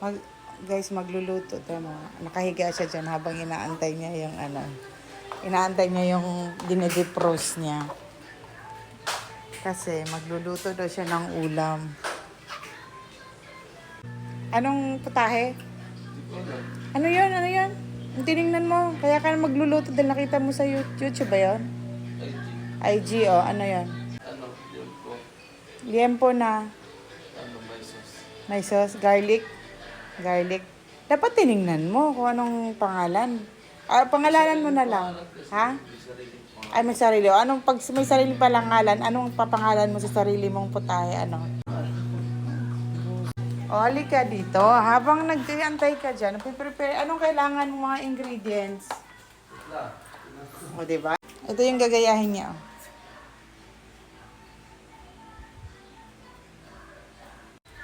Mag, guys, magluluto tayo mo. Nakahiga siya dyan habang inaantay niya yung inaantay niya yung dinedefrost niya. Kasi magluluto daw siya ng ulam. Anong putahe? Ano yun? Ano yun? Tinignan mo. Kaya ka magluluto dahil nakita mo sa YouTube ba yun? IG, oh. Ano yun? Ano, liempo. Liempo na. Ano, may sauce. May sauce. Garlic. Garlic. Dapat tinignan mo kung anong pangalan. Pangalanan mo na lang. Ha? May sariling pang. Ay, may sarili. Anong pag may sarili palang ngalan, anong papangalan mo sa sarili mong putahe? Ano? O, halika dito. Habang nag-antay ka dyan, prepare, anong kailangan mo mga ingredients? O, diba? Ito yung gagayahin niya. Oh.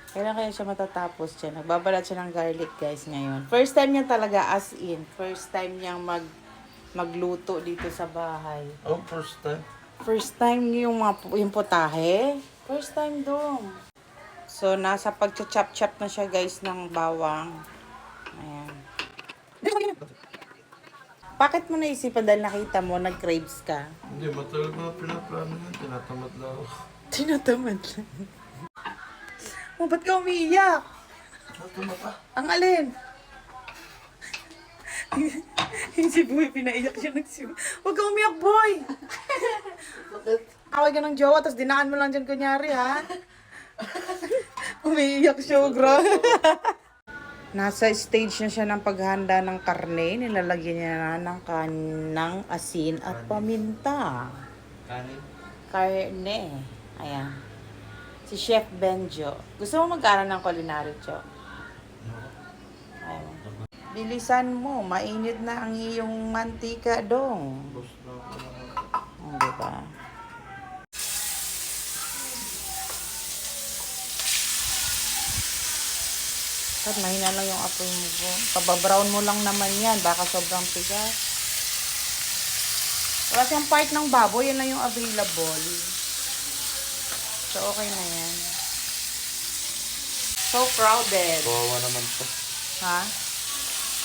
Kailan kaya siya matatapos dyan? Nagbabalat siya ng garlic, guys, ngayon. First time niya talaga, as in. First time niyang magluto dito sa bahay. Oh, first time. First time yung putahe. First time dong. So, nasa pag-chop-chop na siya, guys, ng bawang. Ayan. Bakit mo naisipan dahil nakita mo, nag-craves ka? Hindi, matagal na pinaplano yan. Tinatamad lang ako. Tinatamad lang. Oh, ba't ka umiiyak? Tinatamad ka? Ang alin? Si Boy, pinaiyak siya. Huwag ka umiyak, Boy! Away ka ng jowa, tapos dinaan mo lang dyan kunyari, ha? Umiiyak siya, bro. Nasa stage na siya ng paghanda ng karne. Nilalagyan niya na ng asin at paminta. Kanin? Karne. Ayan. Si Chef Benjo. Gusto mo mag-aral ng culinary, Jo? Ayan. Bilisan mo. Mainit na ang iyong mantika dong. Boss na ako. Diba? At mahina lang yung apoy mo po. Pababrown mo lang naman yan. Baka sobrang tigas. Wala siyang part ng baboy. Yan lang yung available. So, okay na yan. So crowded. Kawawa naman to. Ha?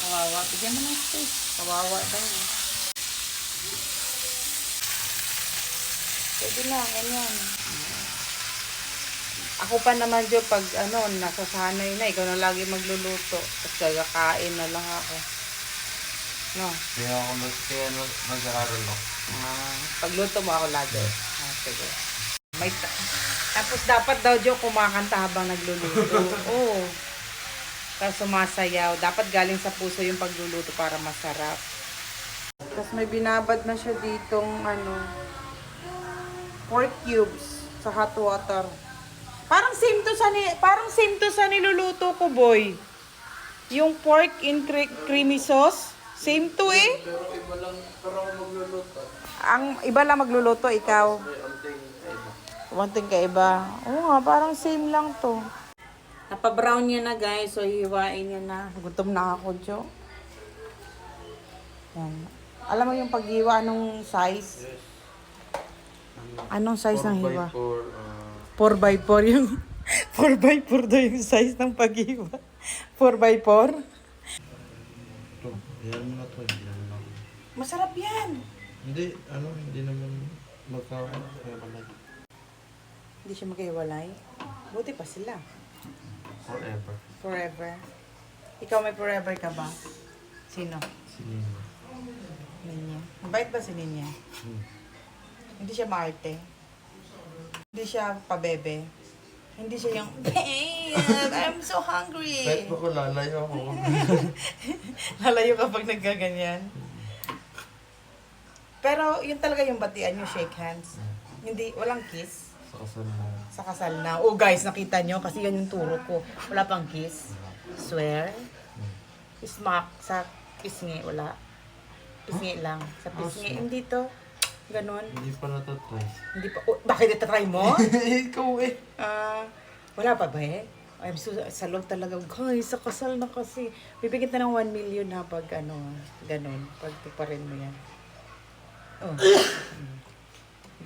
Kawawa. Bigyan mo ng space. Kawawa daw. Pwede na. Ganyan. Ako pa naman, Jo, pag nasasanay na, ikaw na lagi magluluto. Tapos kakain na lang ako. No? Kaya nag-aaral ako. Pagluto mo ako lagi. Sige. Tapos dapat daw, Jo, kumakanta habang nagluluto. Oo. Tapos sumasayaw. Dapat galing sa puso yung pagluluto para masarap. Tapos may binabad na siya ditong pork cubes sa hot water. Parang same to sa niluluto ko, Boy. Yung pork in creamy sauce, same to eh. Pero iba lang, pero magluluto. Ang iba lang magluluto, ikaw. May onting iba. Wanting kaiba. Oo nga, parang same lang to. Napa-brown niya na, guys. So, hiwain niya na. Gutom na ako, Jo. Yan. Alam mo yung paghiwa, anong size? Yes. Anong size ng hiwa? 4x4. 4x4 yung... 4x4 daw yung size ng paghiwa. 4x4? Ito, yan mo na to. Yan lang. Masarap yan. Hindi, hindi naman kaya balay. Hindi siya maghiwalay. Buti pa sila. Forever. Forever. Ikaw may forever ka ba? Sino? Sinino. Ninya. Mabait ba si Ninya? Hindi siya maarte. Hindi siya pabebe. Hindi siya yung, babe, I'm so hungry. Kahit ba ko lalayo ako. Lalayo kapag nagkaganyan. Pero yun talaga yung batian yung shake hands. Hindi, walang kiss. Sa kasal na. Sa kasal na. Oh guys, nakita nyo kasi yan yung turo ko. Wala pang kiss. Swear. Smack. Sa pisngi, wala. Pisngi lang. Sa pisngi, hindi to. Ganon. Hindi pa natatry. Hindi pa. Oh, bakit itatry mo? Ikaw eh. Wala pa ba eh? I'm so salong talaga. Guys, sa kasal na kasi. Bibigyan na ng 1 million ha pag ganon. Pag tuparin mo yan. Oh.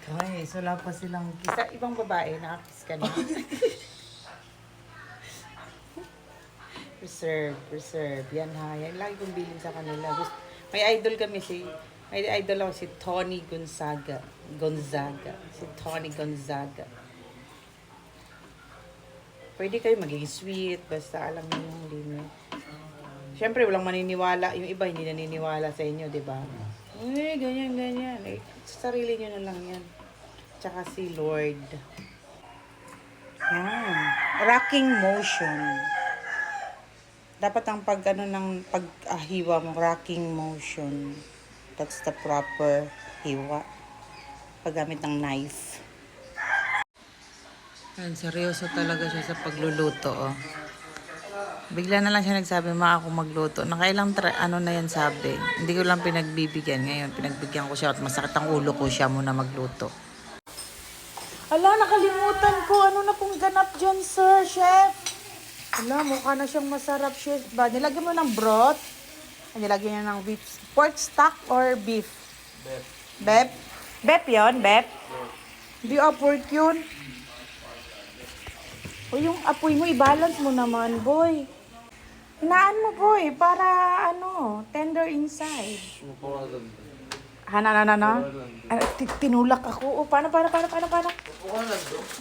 Guys, wala pa silang kiss. Sa ibang babae, nakakiss ka na. Preserve. Yan ha. Yan lagi kong bilhin sa kanila. May idol kami may idol ako si Tony Gonzaga. Si Tony Gonzaga. Pwede kayo maging sweet. Basta alam mo yung limit. Siyempre, walang maniniwala. Yung iba hindi naniniwala sa inyo, di ba? Ganyan. Sa sarili nyo na lang yan. Tsaka si Lord. Yan. Rocking motion. Dapat ang pag-hiwa mo, rocking motion. That's the proper hiwa. Paggamit ng knife. Yan, seryoso talaga siya sa pagluluto, oh. Bigla na lang siya nagsabi, ako magluto. Nakailang na yan sabi. Hindi ko lang pinagbibigyan. Ngayon, pinagbigyan ko siya at masakit ang ulo ko siya muna magluto. Ala, nakalimutan ko. Ano na pong ganap dyan, sir, chef? Ala, mukha na siyang masarap, chef. Ba, nilagyan mo ng broth? Nilagyan niya ng beef. Pork stock or beef? Beef. Beef yun? Beef? Hindi pork yun. O yung apoy mo, i-balance mo naman, boy. Hinaan mo, boy, para tender inside. Tinulak ako. Paano?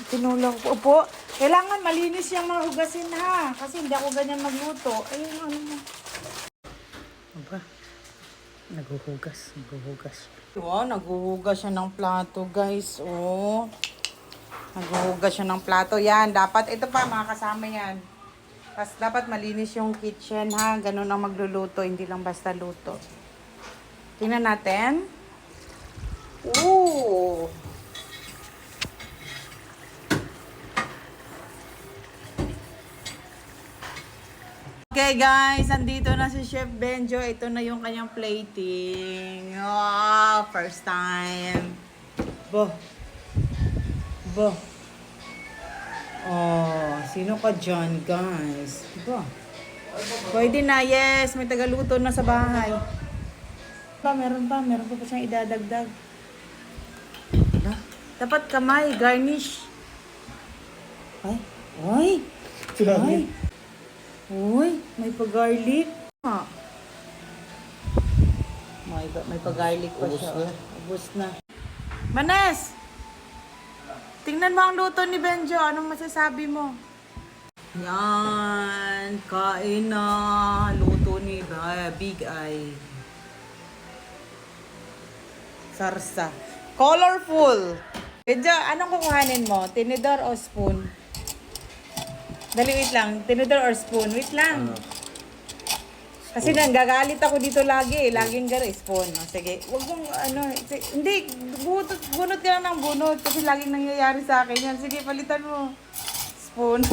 Tinulak ko. Opo, kailangan malinis yung mga hugasin, ha? Kasi hindi ako ganyan magluto. Ayun, mo. Aba, naghuhugas. Wow, naghuhugas siya ng plato, guys. Oh. Naghuhugas siya ng plato. Yan, dapat, ito pa, mga kasama yan. Tapos dapat malinis yung kitchen, ha? Ganun ang magluluto, hindi lang basta luto. Tingnan natin. Ooh! Okay guys, andito na si Chef Benjo. Ito na yung kanyang plating. Oh, first time. Bo. Oh, sino ka dyan, guys? Diba? Pwede na, yes. May tagaluto na sa bahay. Meron pa siyang idadagdag. Diba? Dapat kamay, garnish. Ay, may pa-garlic. May pa-garlic pa siya. Ubus na. Manes! Tingnan mo ang luto ni Benjo. Anong masasabi mo? Yan. Kain na. Luto ni Big Eye. Sarsa. Colorful. Benjo, anong kukuhanin mo? Tinidor o spoon? Dali, wait lang. Tinidor or spoon? Wait lang. Kasi nanggagalit ako dito lagi. Laging spoon. Sige. Huwag mong hindi. Bunot ka lang ng bunot. Kasi laging nangyayari sa akin yan. Sige, palitan mo. Spoon.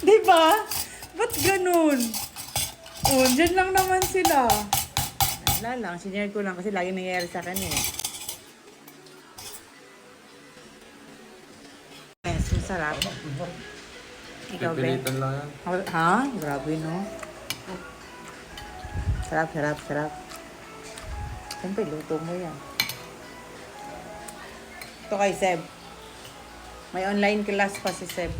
Diba? Ba't ganun? Dyan lang naman sila. Wala lang. Sinare ko lang kasi laging nangyayari sa akin eh. Yes, masarap. Ikaw, Ben? Pipilitan lang yan. Ha? Grabe, no? Sarap. Siyempre, luto mo yan. Ito kay Seb. May online class pa si Seb.